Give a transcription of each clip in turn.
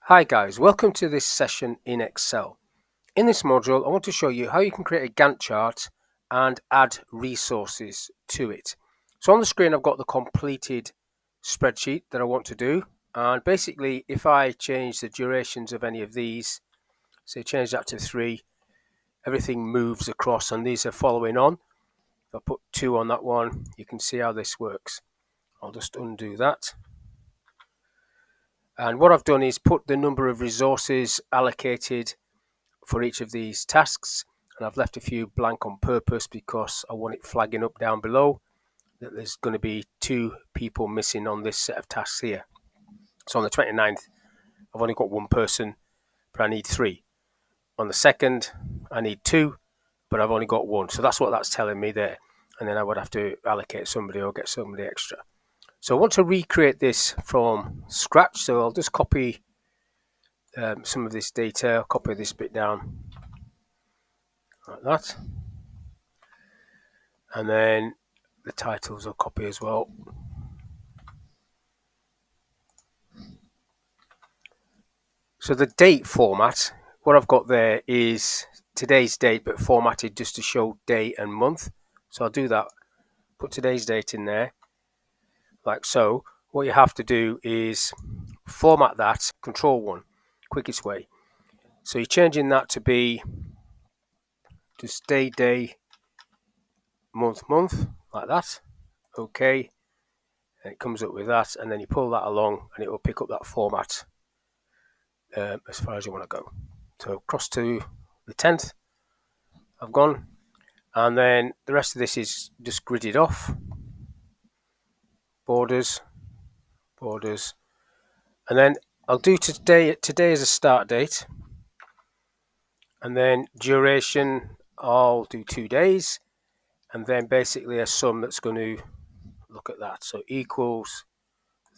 Hi guys, welcome to this session in Excel. In this module, I want to show you how you can create a Gantt chart and add resources to it. So on the screen, I've got the completed spreadsheet that I want to do. And basically, if I change the durations of any of these, say change that to 3, everything moves across and these are following on. If I put 2 on that one, you can see how this works. I'll just undo that. And what I've done is put the number of resources allocated for each of these tasks, and I've left a few blank on purpose because I want it flagging up down below that there's going to be 2 people missing on this set of tasks here. So on the 29th, I've only got 1 person, but I need 3. On the 2nd, I need 2, but I've only got 1. So that's what that's telling me there. And then I would have to allocate somebody or get somebody extra. So I want to recreate this from scratch. So I'll just copy some of this data, I'll copy this bit down like that. And then the titles I'll copy as well. So the date format, what I've got there is today's date, but formatted just to show day and month. So I'll do that, put today's date in there, like so. What you have to do is format that, Control-1, quickest way. So you're changing that to be just day, month, like that. Okay, and it comes up with that, and then you pull that along and it will pick up that format as far as you want to go. So across to the 10th, I've gone, and then the rest of this is just gridded off, borders, and then I'll do today as a start date, and then duration I'll do 2 days, and then basically a sum that's going to look at that. So equals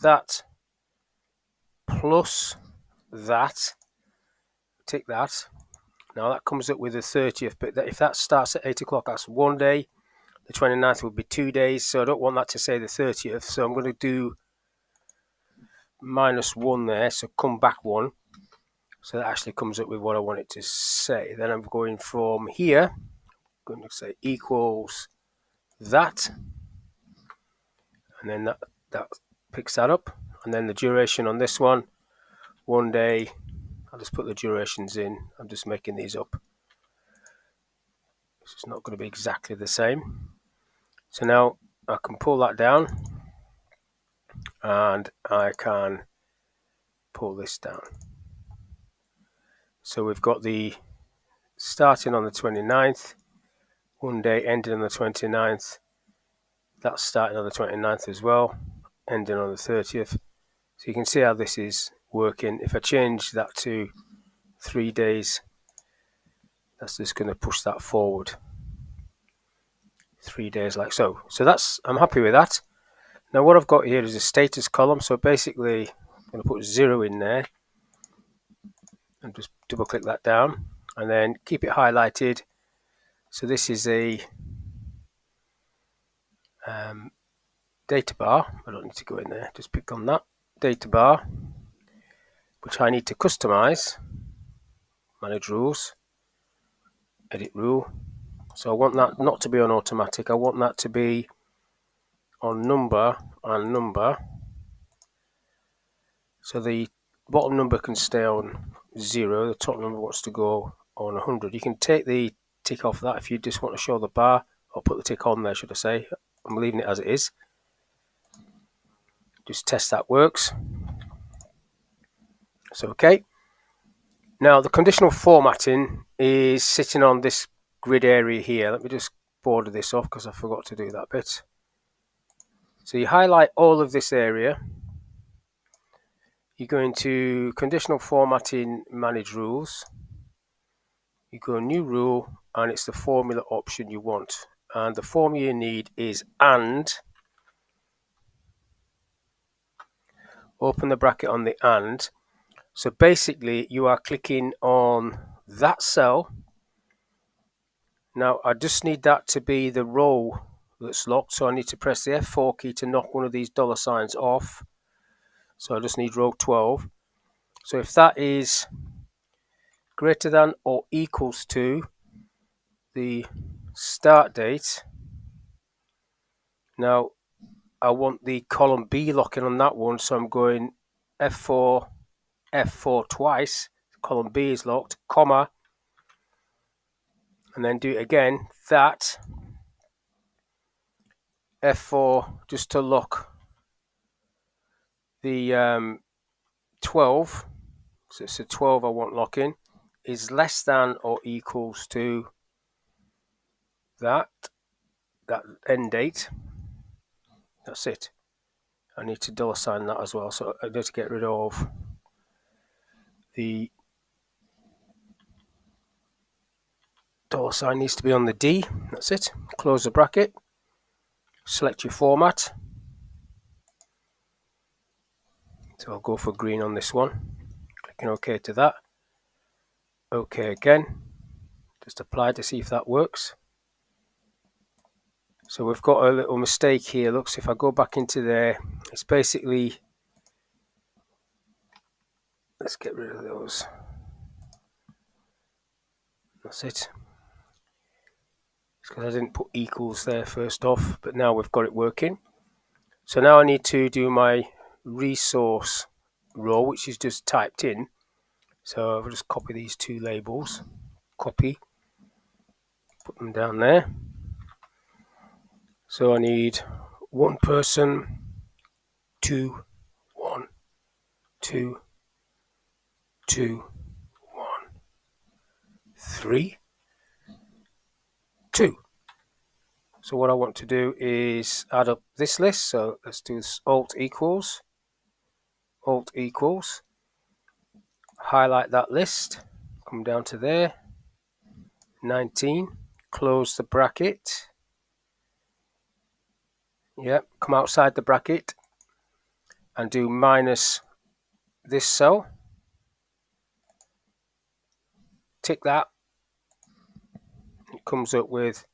that plus that, tick that. Now that comes up with the 30th, but if that starts at 8 o'clock, that's 1 day. The 29th would be 2 days, so I don't want that to say the 30th. So I'm going to do -1 there, so come back 1. So that actually comes up with what I want it to say. Then I'm going from here, I'm going to say equals that, and then that picks that up. And then the duration on this one, 1 day. I'll just put the durations in. I'm just making these up. It's not going to be exactly the same. So now I can pull that down, and I can pull this down. So we've got the starting on the 29th, 1 day ending on the 29th. That's starting on the 29th as well, ending on the 30th. So you can see how this is working. If I change that to 3 days, that's just going to push that forward 3 days like so. So I'm happy with that. Now what I've got here is a status column. So basically I'm going to put 0 in there and just double click that down and then keep it highlighted. So this is a data bar. I don't need to go in there, just pick on that data bar, which I need to customize. Manage rules, edit rule. So I want that not to be on automatic, I want that to be on number and number. So the bottom number can stay on 0, the top number wants to go on 100. You can take the tick off that if you just want to show the bar, or put the tick on there, should I say. I'm leaving it as it is. Just test that works. So okay. Now the conditional formatting is sitting on this grid area here. Let me just border this off because I forgot to do that bit. So you highlight all of this area. You go into conditional formatting, manage rules. You go new rule, and it's the formula option you want. And the formula you need is and. Open the bracket on the and. So basically you are clicking on that cell. Now I just need that to be the row that's locked, so I need to press the F4 key to knock one of these dollar signs off. So I just need row 12, So if that is greater than or equals to the start date, now I want the column B locking on that one, so I'm going F4, F4 twice, column B is locked, comma, and then do it again, that, F4 just to lock the 12, so it's a 12 I want locking, is less than or equals to that end date. That's it. I need to $sign that as well, so I need to get rid of the $sign needs to be on the D. That's it. Close the bracket. Select your format. So I'll go for green on this one. Clicking OK to that. OK again. Just apply to see if that works. So we've got a little mistake here. Looks, if I go back into there, it's basically, let's get rid of those. That's it. It's because I didn't put equals there first off, but now we've got it working. So now I need to do my resource row, which is just typed in. So I'll just copy these two labels. Copy. Put them down there. So I need 1 person, 2, 1, 2, 2, 1, 3, 2. So what I want to do is add up this list. So let's do Alt equals, highlight that list, come down to there, 19, close the bracket. Yep, come outside the bracket and do minus this cell. Tick that. It comes up with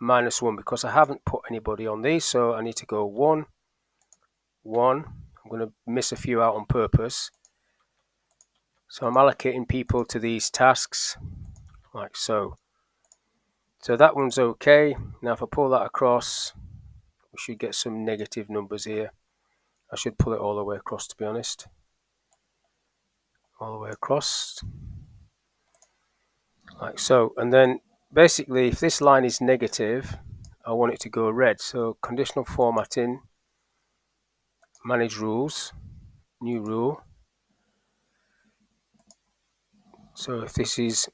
-1 because I haven't put anybody on these, so I need to go 1, 1. I'm going to miss a few out on purpose. So I'm allocating people to these tasks like so. So that one's okay. Now if I pull that across, we should get some negative numbers here. I should pull it all the way across, to be honest. All the way across. Like so. And then basically if this line is negative, I want it to go red. So conditional formatting, manage rules, new rule. So if this is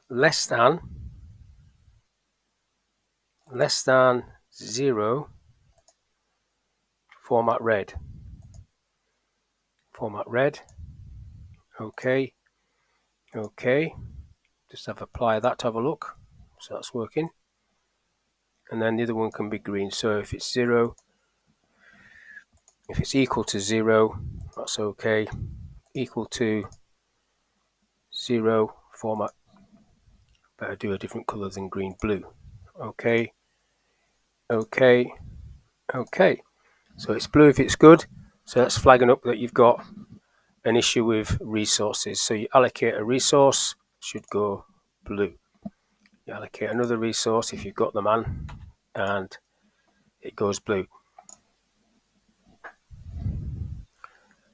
less than 0, format red. Format red. Okay. Okay. Just have apply that to have a look. So that's working. And then the other one can be green. So if it's 0, if it's equal to 0, that's okay. Equal to 0, format. Better do a different color than green, blue. Okay. Okay. Okay. So it's blue if it's good. So that's flagging up that you've got an issue with resources. So you allocate a resource, should go blue. You allocate another resource if you've got the man, and it goes blue.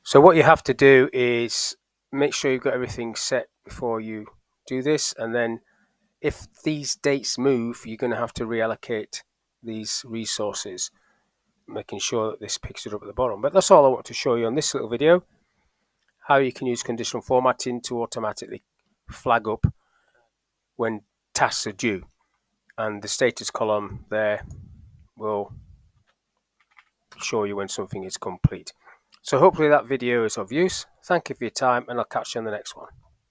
So what you have to do is make sure you've got everything set before you do this, and then if these dates move, you're going to have to reallocate these resources, making sure that this picks it up at the bottom. But that's all I want to show you on this little video, how you can use conditional formatting to automatically flag up when tasks are due, and the status column there will show you when something is complete. So hopefully that video is of use. Thank you for your time, and I'll catch you on the next one.